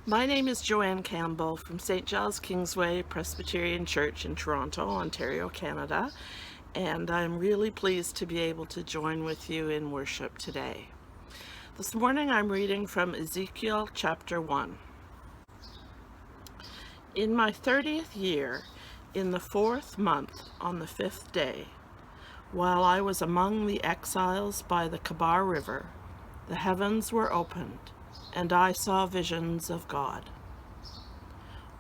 My name is Joanne Campbell from St. Giles Kingsway Presbyterian Church in Toronto, Ontario, Canada, and I'm really pleased to be able to join with you in worship today. This morning I'm reading from Ezekiel chapter 1. In my 30th year, in the 4th month, on the 5th day, while I was among the exiles by the Campbell River, the heavens were opened, and I saw visions of God.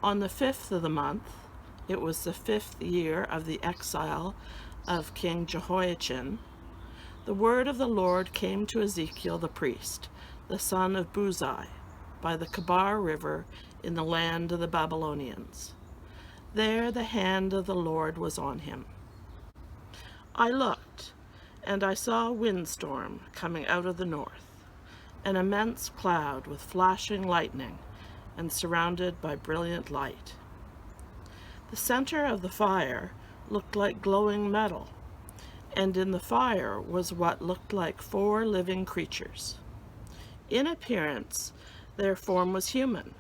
On the 5th of the month, it was the 5th year of the exile of King Jehoiachin, the word of the Lord came to Ezekiel the priest, the son of Buzi, by the Campbell River in the land of the Babylonians. There the hand of the Lord was on him. I looked, and I saw a windstorm coming out of the north, an immense cloud with flashing lightning and surrounded by brilliant light. The center of the fire looked like glowing metal, and in the fire was what looked like 4 living creatures. In appearance, their form was human,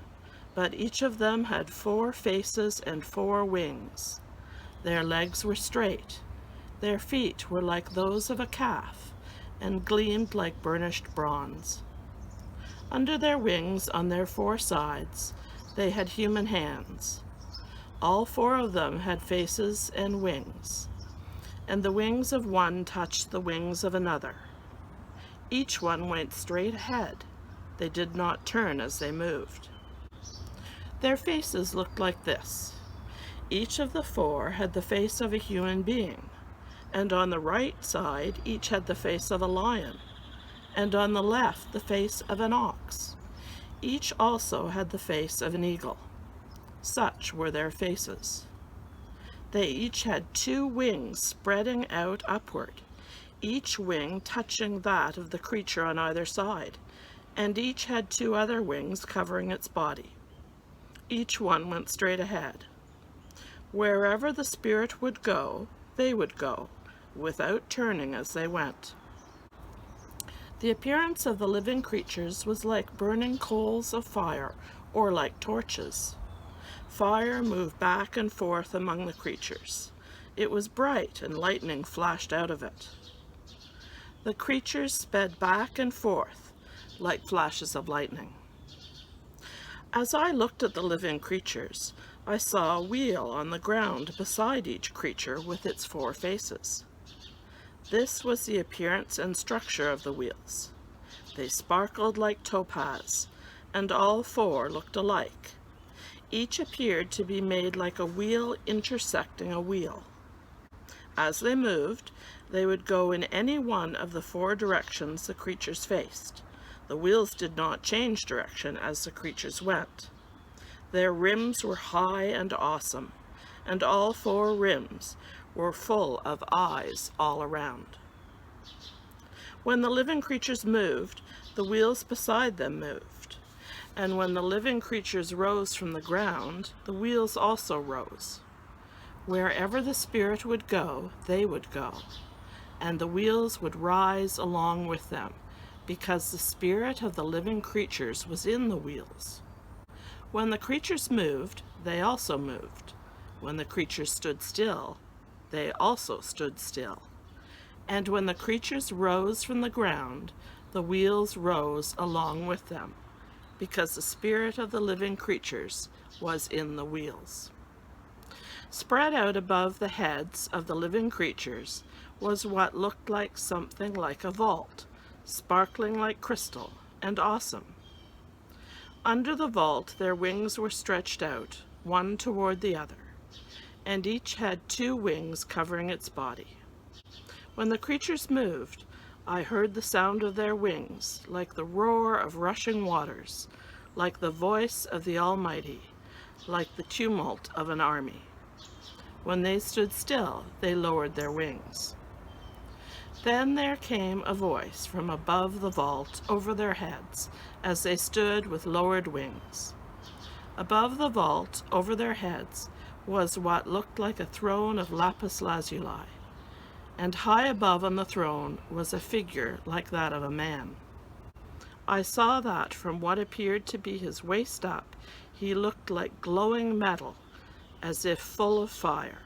but each of them had 4 faces and 4 wings. Their legs were straight. Their feet were like those of a calf and gleamed like burnished bronze. Under their wings, on their 4 sides, they had human hands. All 4 of them had faces and wings, and the wings of one touched the wings of another. Each one went straight ahead. They did not turn as they moved. Their faces looked like this. Each of the 4 had the face of a human being, and on the right side each had the face of a lion, and on the left the face of an ox. Each also had the face of an eagle. Such were their faces. They each had 2 wings spreading out upward, each wing touching that of the creature on either side, and each had 2 other wings covering its body. Each one went straight ahead. Wherever the Spirit would go, they would go, without turning as they went. The appearance of the living creatures was like burning coals of fire, or like torches. Fire moved back and forth among the creatures. It was bright, and lightning flashed out of it. The creatures sped back and forth like flashes of lightning. As I looked at the living creatures, I saw a wheel on the ground beside each creature with its 4 faces. This was the appearance and structure of the wheels. They sparkled like topaz, and all 4 looked alike. Each appeared to be made like a wheel intersecting a wheel. As they moved, they would go in any one of the 4 directions the creatures faced. The wheels did not change direction as the creatures went. Their rims were high and awesome, and all 4 rims were full of eyes all around. When the living creatures moved, the wheels beside them moved. And when the living creatures rose from the ground, the wheels also rose. Wherever the Spirit would go, they would go, and the wheels would rise along with them, because the spirit of the living creatures was in the wheels. When the creatures moved, they also moved. When the creatures stood still, they also stood still. And when the creatures rose from the ground, the wheels rose along with them, because the spirit of the living creatures was in the wheels. Spread out above the heads of the living creatures was what looked like something like a vault, sparkling like crystal and awesome. Under the vault their wings were stretched out, one toward the other, and each had 2 wings covering its body. When the creatures moved, I heard the sound of their wings, like the roar of rushing waters, like the voice of the Almighty, like the tumult of an army. When they stood still, they lowered their wings. Then there came a voice from above the vault over their heads, as they stood with lowered wings. Above the vault, over their heads, was what looked like a throne of lapis lazuli, and high above on the throne was a figure like that of a man. I saw that from what appeared to be his waist up, he looked like glowing metal, as if full of fire,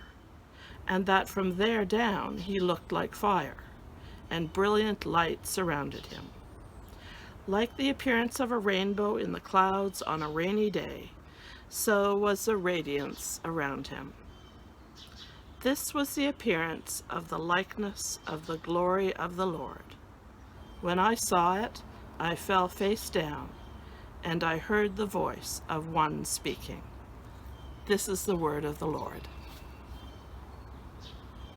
and that from there down he looked like fire, and brilliant light surrounded him. Like the appearance of a rainbow in the clouds on a rainy day, so was the radiance around him. This was the appearance of the likeness of the glory of the Lord. When I saw it, I fell face down, and I heard the voice of one speaking. This is the word of the Lord.